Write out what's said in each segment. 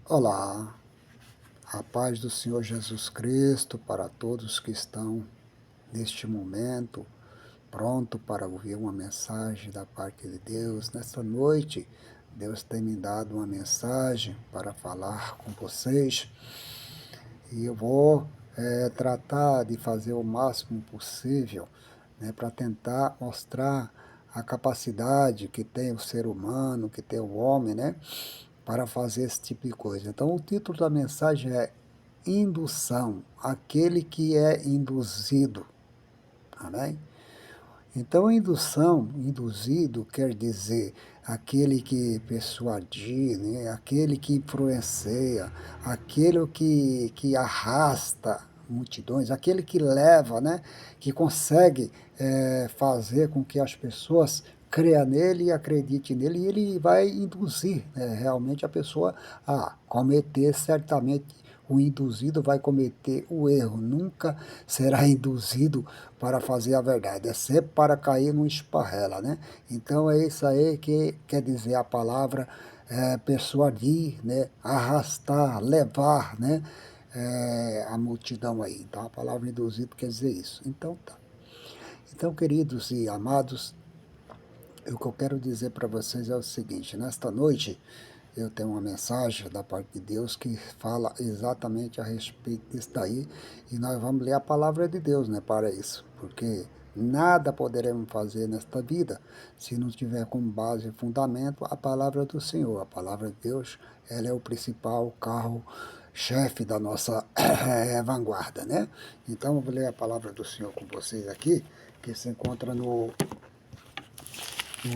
Olá, a paz do Senhor Jesus Cristo para todos que estão neste momento pronto para ouvir uma mensagem da parte de Deus. Nesta noite, Deus tem me dado uma mensagem para falar com vocês e eu vou tratar de fazer o máximo possível, né, para tentar mostrar a capacidade que tem o ser humano, que tem o homem, né, para fazer esse tipo de coisa. Então, o título da mensagem é Indução, aquele que é induzido. Amém? Então, indução, induzido, quer dizer aquele que persuadir, né? Aquele que influencia, aquele que arrasta multidões, aquele que leva, né? Que consegue fazer com que as pessoas creia nele e acredite nele, e ele vai induzir, né, realmente a pessoa a cometer certamente. O induzido vai cometer o erro, nunca será induzido para fazer a verdade, é sempre para cair numa esparrela, né? Então é isso aí que quer dizer a palavra persuadir, né? Arrastar, levar, né? A multidão aí. Então a palavra induzido quer dizer isso. Então tá. Então, queridos e amados, o que eu quero dizer para vocês é o seguinte: nesta noite eu tenho uma mensagem da parte de Deus que fala exatamente a respeito disso daí, e nós vamos ler a palavra de Deus, né, para isso, porque nada poderemos fazer nesta vida se não tiver como base e fundamento a palavra do Senhor. A palavra de Deus, ela é o principal carro-chefe da nossa vanguarda, né? Então eu vou ler a palavra do Senhor com vocês aqui, que se encontra no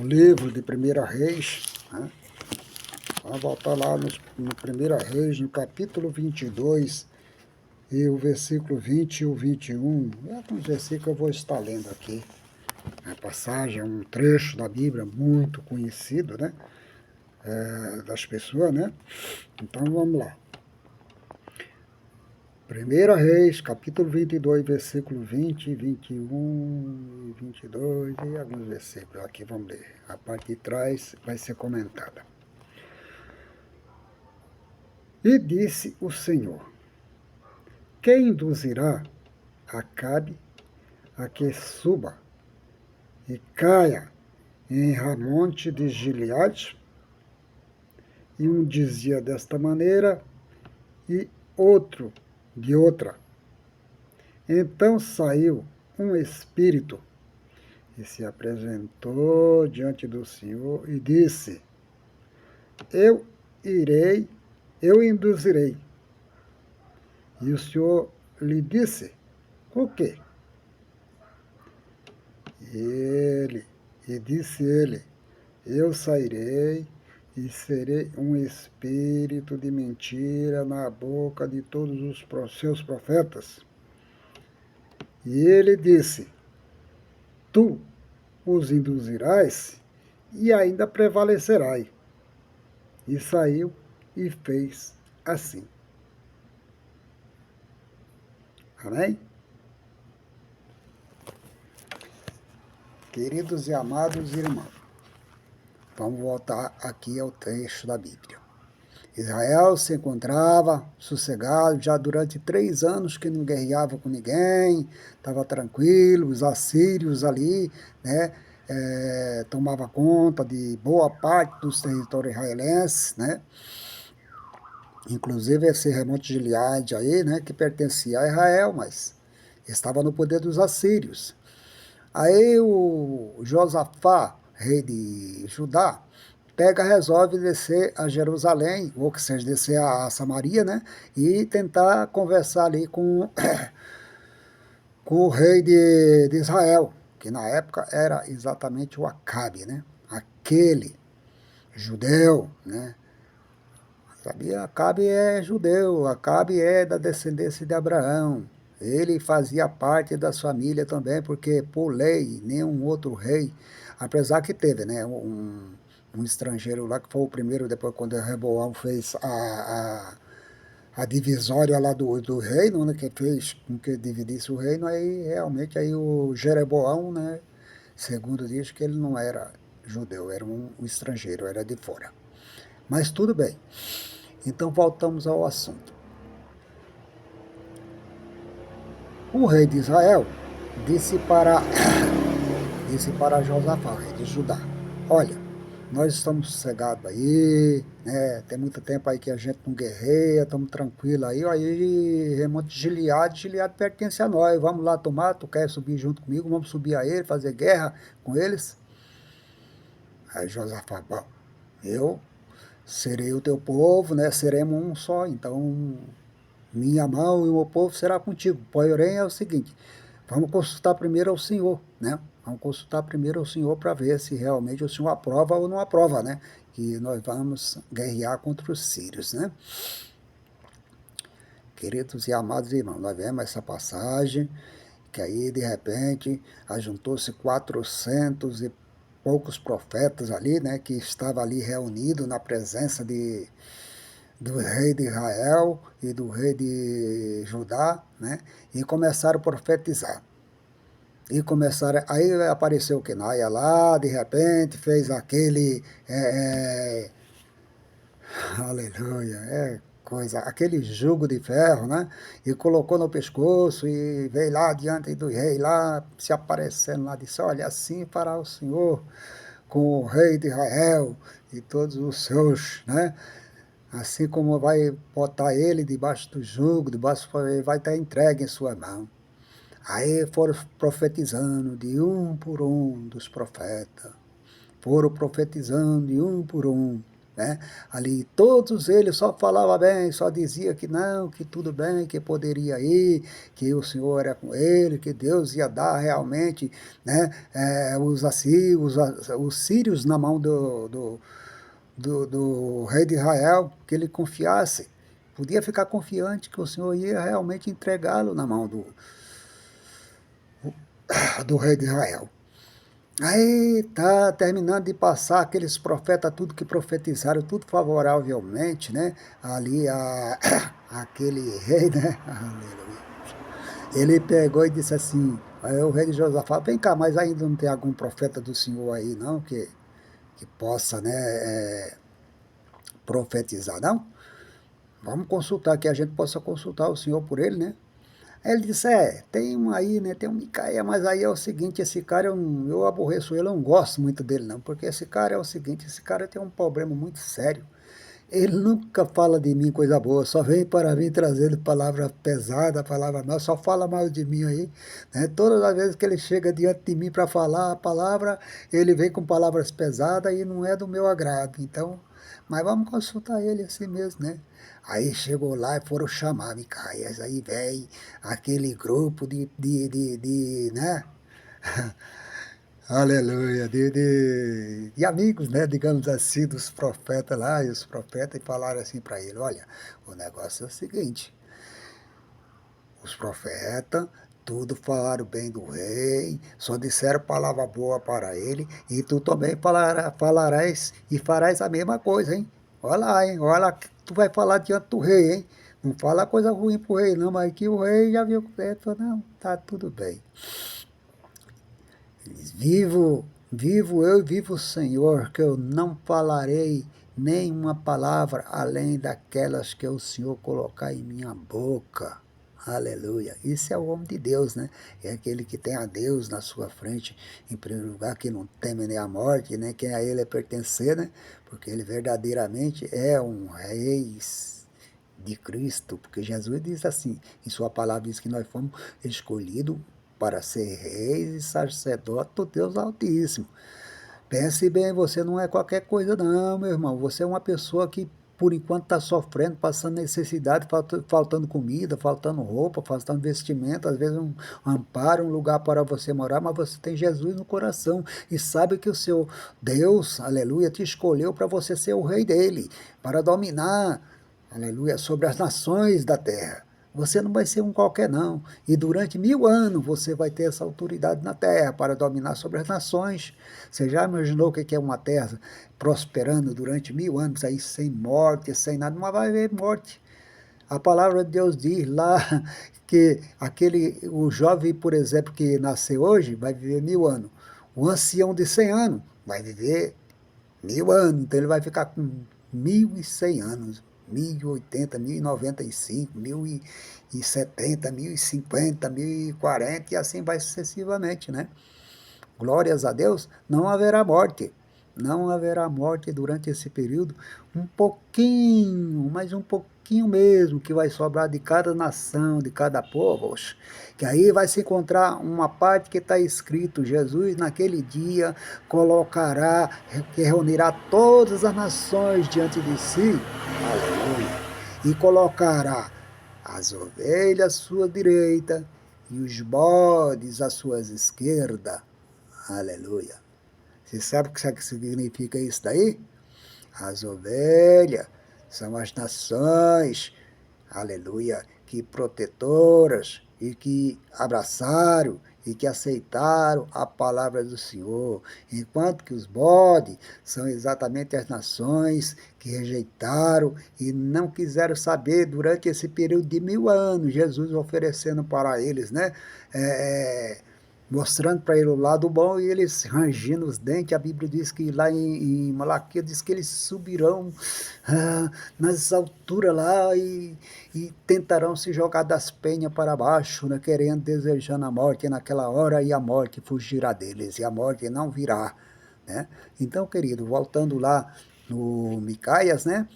livro de 1 Reis, né? Vamos voltar lá no 1 Reis, no capítulo 22, e o versículo 20 e o 21. É alguns versículos que eu vou estar lendo aqui. A passagem é um trecho da Bíblia muito conhecido, né? Das pessoas, né? Então vamos lá. 1 Reis, capítulo 22, versículo 20, 21 e 22 e alguns versículos. Aqui vamos ler. A parte de trás vai ser comentada. E disse o Senhor: quem induzirá Acabe a que suba e caia em Ramonte de Gileade? E um dizia desta maneira e outro de outra. Então saiu um espírito e se apresentou diante do Senhor e disse: eu irei, eu induzirei. E o Senhor lhe disse: o quê? E disse ele: eu sairei e serei um espírito de mentira na boca de todos os seus profetas. E ele disse: tu os induzirás e ainda prevalecerás. E saiu e fez assim. Amém? Queridos e amados irmãos, vamos voltar aqui ao texto da Bíblia. Israel se encontrava sossegado já durante 3 anos que não guerreava com ninguém, estava tranquilo, os assírios ali, né, tomava conta de boa parte dos territórios israelenses, né, inclusive esse Remonte de Gileade aí, né, que pertencia a Israel, mas estava no poder dos assírios. Aí o Josafá, rei de Judá, resolve descer a Jerusalém, ou que seja, descer a Samaria, né? E tentar conversar ali com o rei de Israel, que na época era exatamente o Acabe, né? Aquele judeu, né? Sabia? Acabe é judeu, Acabe é da descendência de Abraão. Ele fazia parte da família também, porque por lei, nenhum outro rei, apesar que teve, né, um estrangeiro lá, que foi o primeiro, depois quando Reboão fez a divisória lá do reino, né, que fez com que dividisse o reino, aí realmente aí o Jeroboão, né, segundo diz que ele não era judeu, era um estrangeiro, era de fora. Mas tudo bem. Então voltamos ao assunto. O rei de Israel disse para, disse para Josafá, rei de Judá: olha, nós estamos sossegados aí, né? Tem muito tempo aí que a gente não guerreia, estamos tranquilos aí remonte de Gileade pertence a nós, vamos lá tomar, tu quer subir junto comigo, vamos subir a ele, fazer guerra com eles? Aí Josafá: bom, eu serei o teu povo, né? Seremos um só, então minha mão e o meu povo será contigo. Porém é o seguinte, vamos consultar primeiro ao Senhor, né? Vamos consultar primeiro ao Senhor para ver se realmente o Senhor aprova ou não aprova, né? Que nós vamos guerrear contra os sírios, né? Queridos e amados irmãos, nós vemos essa passagem, que aí de repente ajuntou-se 400 e poucos profetas ali, né? Que estavam ali reunidos na presença do rei de Israel e do rei de Judá, né? E começaram a profetizar. E começaram, aí apareceu o Kenaia lá, de repente, fez aquele, aleluia, coisa, aquele jugo de ferro, né? E colocou no pescoço e veio lá diante do rei, lá se aparecendo lá, disse: olha, assim fará o Senhor com o rei de Israel e todos os seus, né? Assim como vai botar ele debaixo do jugo, ele vai estar entregue em sua mão. Aí foram profetizando de um por um dos profetas. Foram profetizando de um por um. Né? Ali todos eles só falavam bem, só dizia que não, que tudo bem, que poderia ir, que o Senhor era com ele, que Deus ia dar realmente, né, os sírios na mão do rei de Israel, que ele confiasse. Podia ficar confiante que o Senhor ia realmente entregá-lo na mão do rei de Israel. Aí tá terminando de passar aqueles profetas, tudo que profetizaram, tudo favoravelmente, né? Ali aquele rei, né? Ele pegou e disse assim, aí o rei de Josafá: vem cá, mas ainda não tem algum profeta do Senhor aí não, que possa, né, profetizar, não? Vamos consultar, que a gente possa consultar o Senhor por ele, né? Aí ele disse: tem um aí, né? Tem um Micaia, mas aí é o seguinte, esse cara eu aborreço ele, eu não gosto muito dele não, porque esse cara é o seguinte, esse cara tem um problema muito sério. Ele nunca fala de mim coisa boa, só vem para mim trazendo palavra pesada, palavra mal, só fala mal de mim aí, né? Todas as vezes que ele chega diante de mim para falar a palavra, ele vem com palavras pesadas e não é do meu agrado. Então, mas vamos consultar ele assim mesmo, né? Aí chegou lá e foram chamar Micaías, aí vem aquele grupo né? Aleluia, de amigos, né, digamos assim, dos profetas lá, e os profetas falaram assim para ele: olha, o negócio é o seguinte, os profetas tudo falaram bem do rei, só disseram palavra boa para ele, e tu também falarás e farás a mesma coisa, hein? Olha lá, hein? Olha lá que tu vai falar diante do rei, hein? Não fala coisa ruim pro rei, não, mas que o rei já viu que ele falou: não, tá tudo bem. Vivo eu e vivo o Senhor, que eu não falarei nenhuma palavra além daquelas que o Senhor colocar em minha boca. Aleluia. Isso é o homem de Deus, né? É aquele que tem a Deus na sua frente, em primeiro lugar, que não teme nem a morte, né? Quem a ele é pertencer, né? Porque ele verdadeiramente é um rei de Cristo, porque Jesus diz assim, em sua palavra diz que nós fomos escolhidos para ser reis e sacerdotes do Deus Altíssimo. Pense bem, você não é qualquer coisa não, meu irmão. Você é uma pessoa que, por enquanto, está sofrendo, passando necessidade, faltando comida, faltando roupa, faltando vestimento, às vezes um amparo, um lugar para você morar, mas você tem Jesus no coração e sabe que o seu Deus, aleluia, te escolheu para você ser o rei dele, para dominar, aleluia, sobre as nações da terra. Você não vai ser um qualquer não. E durante 1000 anos você vai ter essa autoridade na terra para dominar sobre as nações. Você já imaginou o que é uma terra prosperando durante 1000 anos aí sem morte, sem nada? Não vai haver morte. A palavra de Deus diz lá que o jovem, por exemplo, que nasceu hoje, vai viver 1000 anos. O ancião de 100 anos vai viver 1000 anos. Então ele vai ficar com 1100 anos. 1080, 1095, 1070, 1050, 1040 e assim vai sucessivamente, né? Glórias a Deus, não haverá morte. Não haverá morte durante esse período. Um pouquinho, mas um pouquinho mesmo, que vai sobrar de cada nação, de cada povo. Que aí vai se encontrar uma parte que está escrito: Jesus naquele dia colocará, que reunirá todas as nações diante de si. Aleluia. E colocará as ovelhas à sua direita e os bodes à sua esquerda. Aleluia. Você sabe o que significa isso daí? As ovelhas são as nações, aleluia, que protetoras e que abraçaram e que aceitaram a palavra do Senhor, enquanto que os bodes são exatamente as nações que rejeitaram e não quiseram saber durante esse período de 1000 anos, Jesus oferecendo para eles, né? Mostrando para ele o lado bom e eles rangindo os dentes. A Bíblia diz que lá em Malaquias diz que eles subirão nas alturas lá e tentarão se jogar das penhas para baixo, né, querendo, desejando a morte naquela hora, e a morte fugirá deles, e a morte não virá. Né? Então, querido, voltando lá no Micaias, né,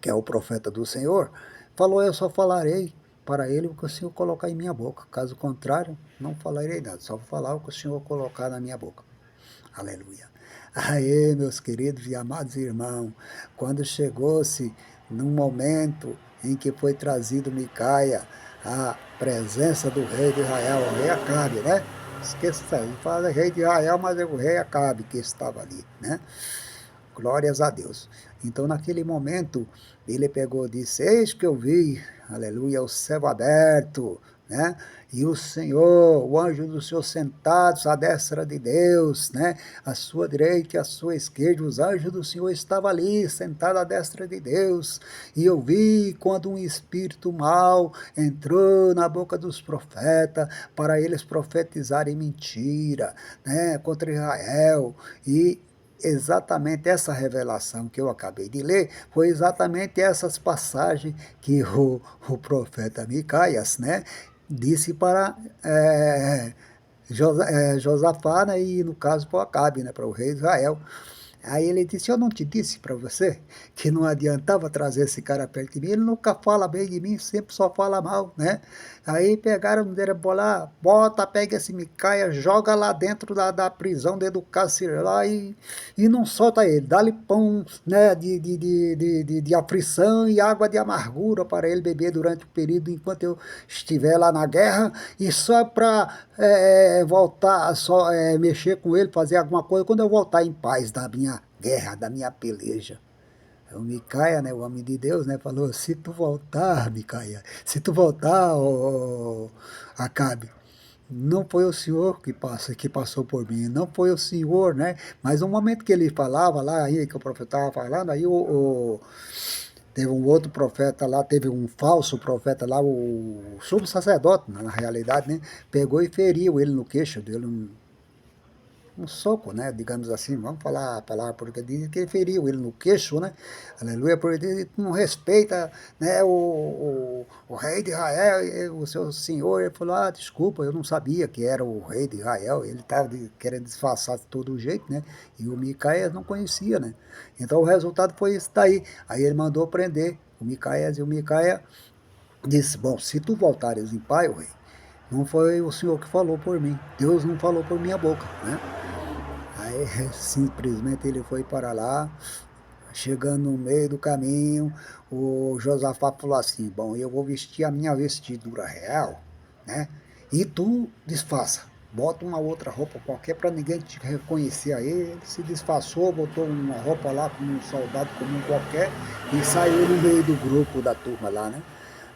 que é o profeta do Senhor, falou: eu só falarei para ele o que o Senhor colocar em minha boca. Caso contrário, não falarei nada, só vou falar o que o Senhor colocar na minha boca. Aleluia. Aí, meus queridos e amados irmãos, quando chegou-se num momento em que foi trazido Micaia à presença do rei de Israel, o rei Acabe, né? Esqueça isso aí, fala rei de Israel, mas é o rei Acabe que estava ali, né? Glórias a Deus. Então, naquele momento, ele pegou e disse: eis que eu vi, aleluia, o céu aberto, né? E o Senhor, o anjo do Senhor sentados à destra de Deus, né? À sua direita e à sua esquerda, os anjos do Senhor estavam ali, sentados à destra de Deus. E eu vi quando um espírito mau entrou na boca dos profetas, para eles profetizarem mentira, né? Contra Israel. E exatamente essa revelação que eu acabei de ler foi exatamente essas passagens que o profeta Micaias, né, disse para Josafá, né, e no caso para Acabe, né, para o rei de Israel. Aí ele disse: eu não te disse para você que não adiantava trazer esse cara perto de mim, ele nunca fala bem de mim, sempre só fala mal, né? Aí pegaram, deram bolar, bota, pega esse Micaia, joga lá dentro da prisão, dentro do cárcere lá e não solta ele, dá-lhe pão, né, de aflição e água de amargura para ele beber durante o período enquanto eu estiver lá na guerra, e só para voltar, só mexer com ele, fazer alguma coisa quando eu voltar em paz da minha guerra, da minha peleja. O Micaia, né, o homem de Deus, né, falou: se tu voltar, Micaia, se tu voltar, Acabe, não foi o Senhor que passou por mim, não foi o Senhor, né? Mas no momento que ele falava lá, aí que o profeta estava falando, aí teve um outro profeta lá, teve um falso profeta lá, o sumo sacerdote, na realidade, né? Pegou e feriu ele no queixo dele, um soco, né? Digamos assim, vamos falar a palavra, porque diz que ele feriu ele no queixo, né? Aleluia, porque ele não respeita, né, o rei de Israel, o seu senhor. Ele falou: ah, desculpa, eu não sabia que era o rei de Israel. Ele estava querendo disfarçar de todo jeito, né? E o Micaías não conhecia, né? Então o resultado foi isso daí. Aí ele mandou prender o Micaías, e o Micaías disse: bom, se tu voltares em paz, o rei, não foi o Senhor que falou por mim, Deus não falou por minha boca, né? Aí simplesmente ele foi para lá, chegando no meio do caminho, o Josafá falou assim: bom, eu vou vestir a minha vestidura real, né? E tu disfarça, bota uma outra roupa qualquer para ninguém te reconhecer. Aí ele se disfarçou, botou uma roupa lá como um soldado comum qualquer e saiu no meio do grupo da turma lá, né?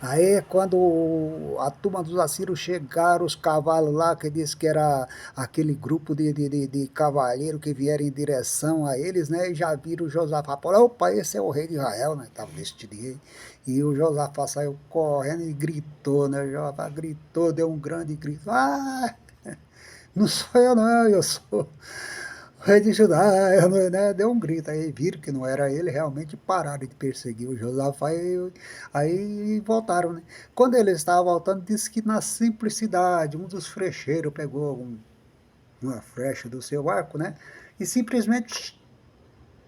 Aí quando a turma dos assírios chegaram, os cavalos lá, que disse que era aquele grupo de cavaleiros que vieram em direção a eles, né? E já viram o Josafá. Falaram: opa, esse é o rei de Israel, né? Estava vestido de rei. E o Josafá saiu correndo e gritou, né? O Josafá gritou, deu um grande grito: ah, não sou eu não, eu sou rei de Judá, né, deu um grito, aí viram que não era ele, realmente pararam de perseguir o Josafá aí voltaram, né. Quando ele estava voltando, disse que na simplicidade, um dos frecheiros pegou uma flecha do seu arco, né, e simplesmente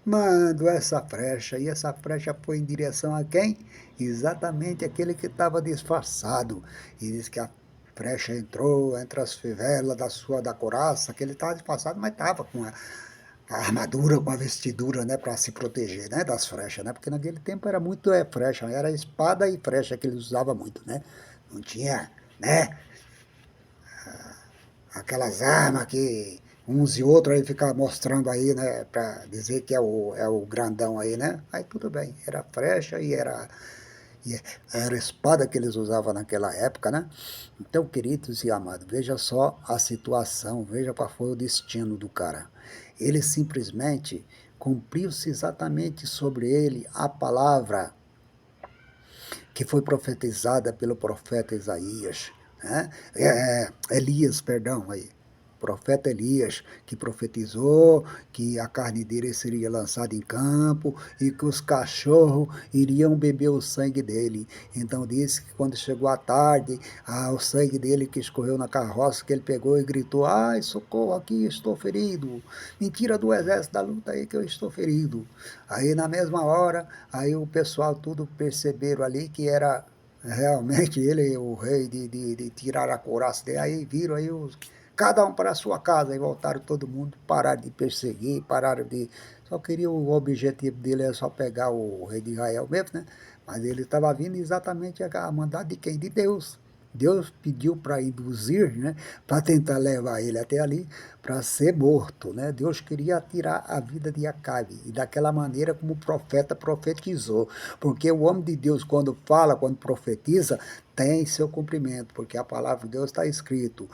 mandou essa flecha, e essa flecha foi em direção a quem? Exatamente aquele que estava disfarçado. E diz que a flecha entrou entre as fivelas da couraça, que ele estava disfarçado, mas estava com a armadura, com a vestidura, né, para se proteger, né, das flechas, né, porque naquele tempo era muito flecha, era espada e flecha que eles usavam muito, né, não tinha, né, aquelas armas que uns e outros aí ficam mostrando aí, né, para dizer que é o grandão aí, né? Aí tudo bem, era flecha e era espada que eles usavam naquela época, né? Então, queridos e amados, veja só a situação, veja qual foi o destino do cara. Ele simplesmente cumpriu-se exatamente sobre ele a palavra que foi profetizada pelo profeta Isaías, né? Elias, perdão, aí. Profeta Elias, que profetizou que a carne dele seria lançada em campo e que os cachorros iriam beber o sangue dele. Então disse que quando chegou a tarde, o sangue dele que escorreu na carroça, que ele pegou e gritou: ai, socorro aqui, estou ferido. Me tira do exército da luta aí que eu estou ferido. Aí na mesma hora, aí o pessoal tudo perceberam ali que era realmente ele o rei de tirar a couraça dele. Aí viram aí cada um para a sua casa e voltaram todo mundo, pararam de perseguir, pararam de... Só queria o objetivo dele é só pegar o rei de Israel mesmo, né? Mas ele estava vindo exatamente a mandar de quem? De Deus. Deus pediu para induzir, né, para tentar levar ele até ali, para ser morto, né? Deus queria tirar a vida de Acabe, e daquela maneira como o profeta profetizou, porque o homem de Deus, quando fala, quando profetiza, tem seu cumprimento, porque a palavra de Deus está escrito,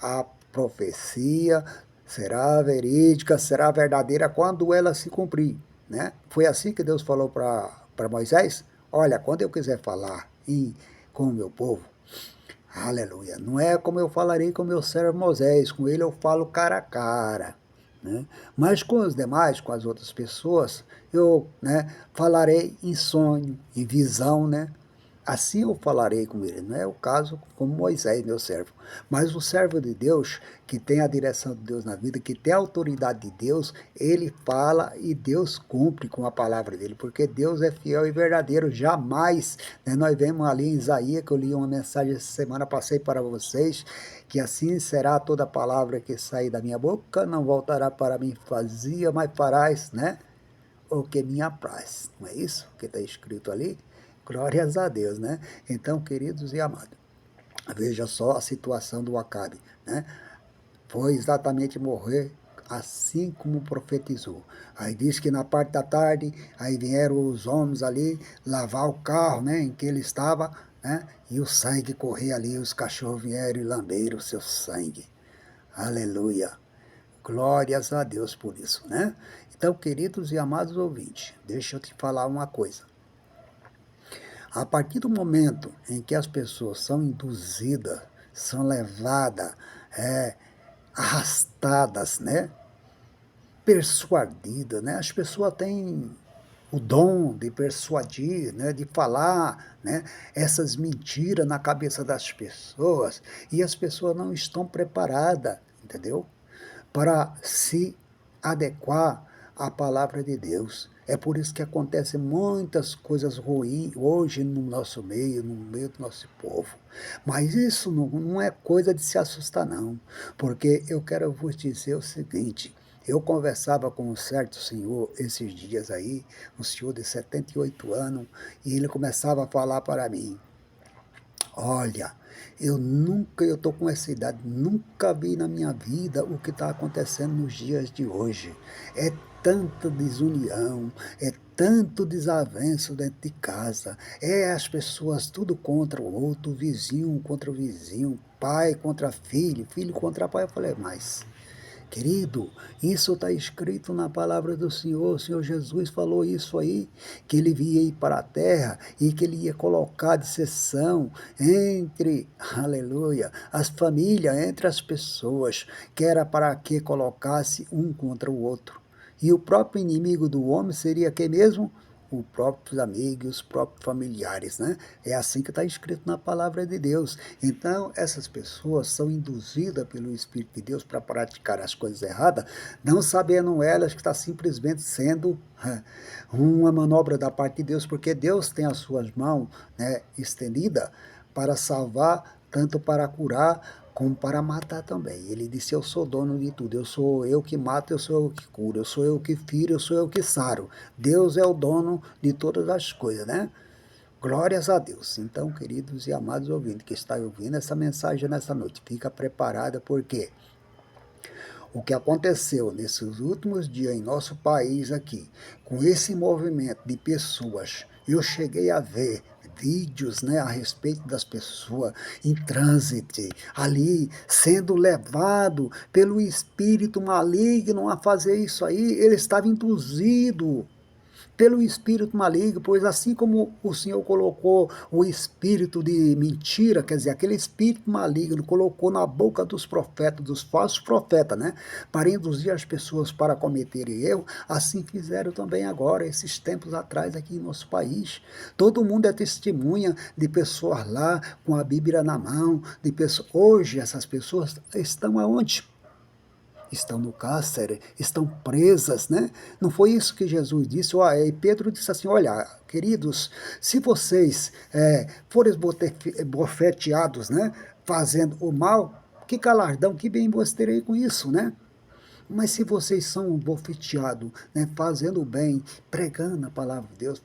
a profecia será verídica, será verdadeira quando ela se cumprir, né? Foi assim que Deus falou para Moisés: olha, quando eu quiser falar com o meu povo, aleluia, não é como eu falarei com meu servo Moisés, com ele eu falo cara a cara, né? Mas com os demais, com as outras pessoas, eu, né, falarei em sonho, em visão, né? Assim eu falarei com ele. Não é o caso como Moisés, meu servo. Mas o servo de Deus, que tem a direção de Deus na vida, que tem a autoridade de Deus, ele fala e Deus cumpre com a palavra dele, porque Deus é fiel e verdadeiro, jamais, né? Nós vemos ali em Isaías, que eu li uma mensagem essa semana, passei para vocês, que assim será toda palavra que sair da minha boca, não voltará para mim vazia, mas farás, né, o que me apraz. Não é isso que está escrito ali? Glórias a Deus, né? Então, queridos e amados, veja só a situação do Acabe, né? Foi exatamente morrer assim como profetizou. Aí diz que na parte da tarde, aí vieram os homens ali lavar o carro, né, em que ele estava, né? E o sangue corria ali, os cachorros vieram e lamberam o seu sangue. Aleluia. Glórias a Deus por isso, né? Então, queridos e amados ouvintes, deixa eu te falar uma coisa. A partir do momento em que as pessoas são induzidas, são levadas, arrastadas, né, persuadidas, né, as pessoas têm o dom de persuadir, né, de falar, né, essas mentiras na cabeça das pessoas, e as pessoas não estão preparadas, entendeu? Para se adequar à palavra de Deus. É por isso que acontecem muitas coisas ruins hoje no nosso meio, no meio do nosso povo. Mas isso não é coisa de se assustar, não. Porque eu quero vos dizer o seguinte: eu conversava com um certo senhor esses dias aí, um senhor de 78 anos, e ele começava a falar para mim: olha, eu estou com essa idade, nunca vi na minha vida o que está acontecendo nos dias de hoje. É tanta desunião, é tanto desavenço dentro de casa, é as pessoas tudo contra o outro, vizinho contra o vizinho, pai contra filho, filho contra pai. Eu falei, mas Querido, isso está escrito na palavra do Senhor. O Senhor Jesus falou isso aí, que ele ia ir para a terra e que ele ia colocar disseção entre, aleluia, as famílias, entre as pessoas, que era para que colocasse um contra o outro. E o próprio inimigo do homem seria quem mesmo? Os próprios amigos, os próprios familiares, né? É assim que está escrito na palavra de Deus. Então, essas pessoas são induzidas pelo Espírito de Deus para praticar as coisas erradas, não sabendo elas que está simplesmente sendo uma manobra da parte de Deus, porque Deus tem as suas mãos, né, estendidas para salvar, tanto para curar, como para matar também. Ele disse, eu sou dono de tudo, eu sou eu que mato, eu sou eu que curo, eu sou eu que firo, eu sou eu que saro. Deus é o dono de todas as coisas, né? Glórias a Deus. Então, queridos e amados ouvintes que estão ouvindo essa mensagem nessa noite, fica preparada, porque o que aconteceu nesses últimos dias em nosso país aqui, com esse movimento de pessoas, eu cheguei a ver vídeos, né, a respeito das pessoas em trânsito, ali sendo levado pelo espírito maligno a fazer isso aí. Ele estava induzido pelo espírito maligno, pois assim como o Senhor colocou o espírito de mentira, quer dizer, aquele espírito maligno colocou na boca dos profetas, dos falsos profetas, né, para induzir as pessoas para cometerem erro, assim fizeram também agora, esses tempos atrás aqui em nosso país. Todo mundo é testemunha de pessoas lá com a Bíblia na mão, de pessoas. Hoje essas pessoas estão aonde? Estão no cárcere, estão presas, né? Não foi isso que Jesus disse? E Pedro disse assim, olha, queridos, se vocês forem bofeteados, né, fazendo o mal, que galardão, que bem você terei com isso, né? Mas se vocês são bofeteados, né, fazendo o bem, pregando a palavra de Deus,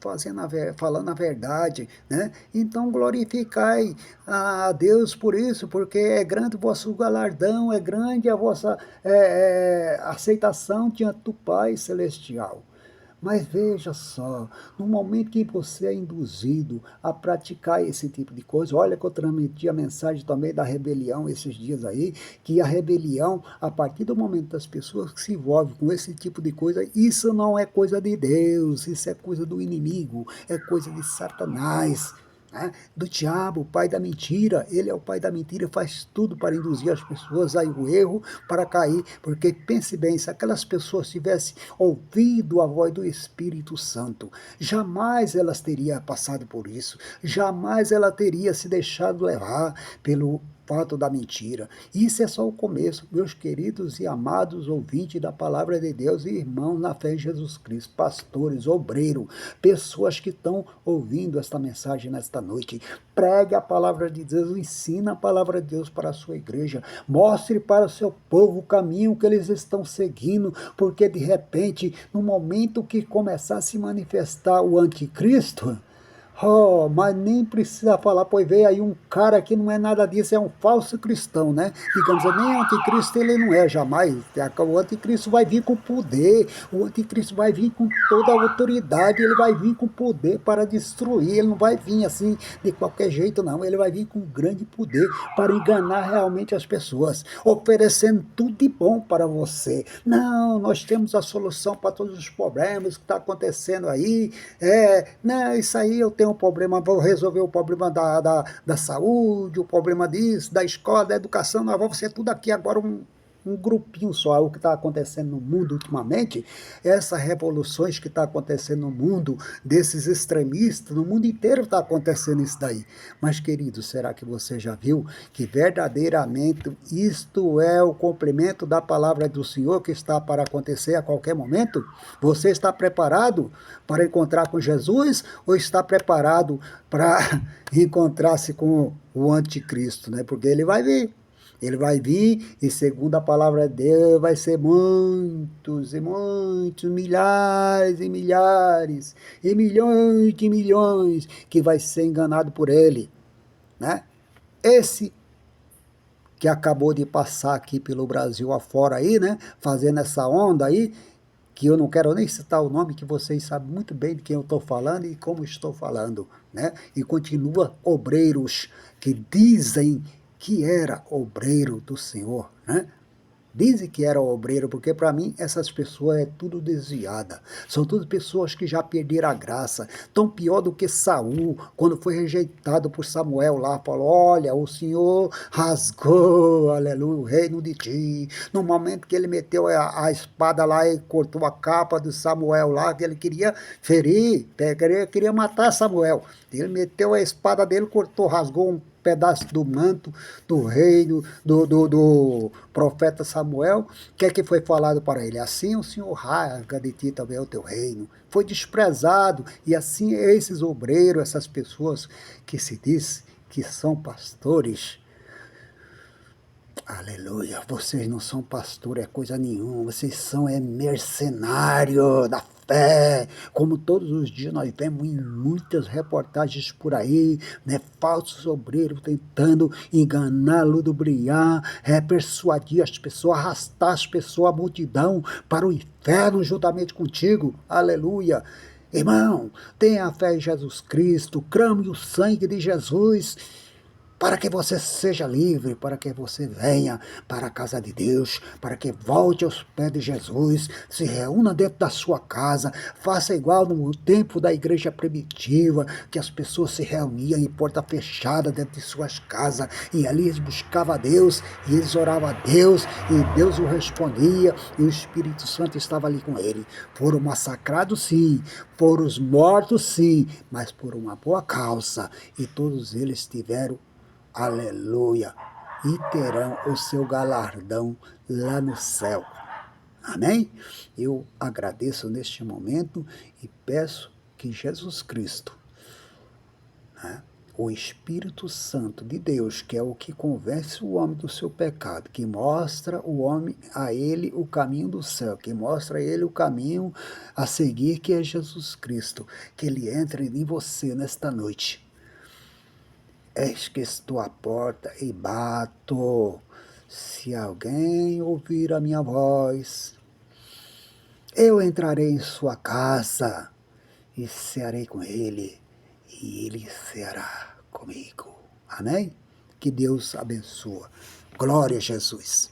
falando a verdade, né, então glorificai a Deus por isso, porque é grande o vosso galardão, é grande a vossa aceitação diante do Pai Celestial. Mas veja só, no momento que você é induzido a praticar esse tipo de coisa, olha que eu transmiti a mensagem também da rebelião esses dias aí, que a rebelião, a partir do momento das pessoas que se envolvem com esse tipo de coisa, isso não é coisa de Deus, isso é coisa do inimigo, é coisa de Satanás, né? Do diabo, o pai da mentira. Ele é o pai da mentira, faz tudo para induzir as pessoas ao erro, para cair, porque pense bem, se aquelas pessoas tivessem ouvido a voz do Espírito Santo, jamais elas teriam passado por isso, jamais ela teria se deixado levar pelo fato da mentira. Isso é só o começo, meus queridos e amados ouvintes da palavra de Deus e irmãos na fé em Jesus Cristo, pastores, obreiros, pessoas que estão ouvindo esta mensagem nesta noite. Pregue a palavra de Deus, ensina a palavra de Deus para a sua igreja, mostre para o seu povo o caminho que eles estão seguindo, porque de repente, no momento que começar a se manifestar o anticristo, oh, mas nem precisa falar, pois veio aí um cara que não é nada disso, é um falso cristão, né? Digamos, nem anticristo ele não é, jamais. O anticristo vai vir com poder, o anticristo vai vir com toda a autoridade, ele vai vir com poder para destruir, ele não vai vir assim de qualquer jeito, não. Ele vai vir com grande poder para enganar realmente as pessoas, oferecendo tudo de bom para você. Não, nós temos a solução para todos os problemas que está acontecendo aí. Não, isso aí eu tenho um problema, vou resolver o problema da saúde, o problema disso, da escola, da educação, nós vamos ser tudo aqui agora um grupinho só. O que está acontecendo no mundo ultimamente, essas revoluções que está acontecendo no mundo, desses extremistas, no mundo inteiro está acontecendo isso daí. Mas, querido, será que você já viu que verdadeiramente isto é o cumprimento da palavra do Senhor que está para acontecer a qualquer momento? Você está preparado para encontrar com Jesus ou está preparado para encontrar-se com o anticristo, né? Porque ele vai vir. Ele vai vir e, segundo a palavra de Deus, vai ser muitos e muitos, milhares e milhares, e milhões de milhões que vai ser enganado por ele, né? Esse que acabou de passar aqui pelo Brasil afora aí, né? Fazendo essa onda aí, que eu não quero nem citar o nome, que vocês sabem muito bem de quem eu estou falando e como estou falando, né? E continua obreiros que dizem que era obreiro do Senhor, né? Dizem que era obreiro, porque para mim essas pessoas é tudo desviada. São todas pessoas que já perderam a graça. Tão pior do que Saul, quando foi rejeitado por Samuel lá, falou: olha, o Senhor rasgou, aleluia, o reino de ti. No momento que ele meteu a espada lá e cortou a capa de Samuel lá, que ele queria ferir, queria matar Samuel. Ele meteu a espada dele, cortou, rasgou um pedaço do manto do reino do profeta Samuel. O que é que foi falado para ele? Assim o Senhor rasga de ti também o teu reino. Foi desprezado, e assim esses obreiros, essas pessoas que se diz que são pastores, aleluia, vocês não são pastor, é coisa nenhuma, vocês são mercenário da fé, como todos os dias nós vemos em muitas reportagens por aí, né, falsos obreiros tentando enganar, ludibriar, persuadir as pessoas, arrastar as pessoas, a multidão para o inferno juntamente contigo, aleluia. Irmão, tenha fé em Jesus Cristo, clame o sangue de Jesus, para que você seja livre, para que você venha para a casa de Deus, para que volte aos pés de Jesus, se reúna dentro da sua casa, faça igual no tempo da igreja primitiva, que as pessoas se reuniam em porta fechada dentro de suas casas, e ali eles buscavam a Deus, e eles oravam a Deus, e Deus o respondia, e o Espírito Santo estava ali com ele. Foram massacrados sim, foram mortos sim, mas por uma boa causa, e todos eles tiveram, aleluia, e terão o seu galardão lá no céu. Amém? Eu agradeço neste momento e peço que Jesus Cristo, né, o Espírito Santo de Deus, que é o que convence o homem do seu pecado, que mostra o homem a ele o caminho do céu, que mostra a ele o caminho a seguir, que é Jesus Cristo, que ele entre em você nesta noite. Eis que estou à porta e bato. Se alguém ouvir a minha voz, eu entrarei em sua casa e cearei com ele, e ele ceará comigo. Amém? Que Deus abençoe. Glória a Jesus.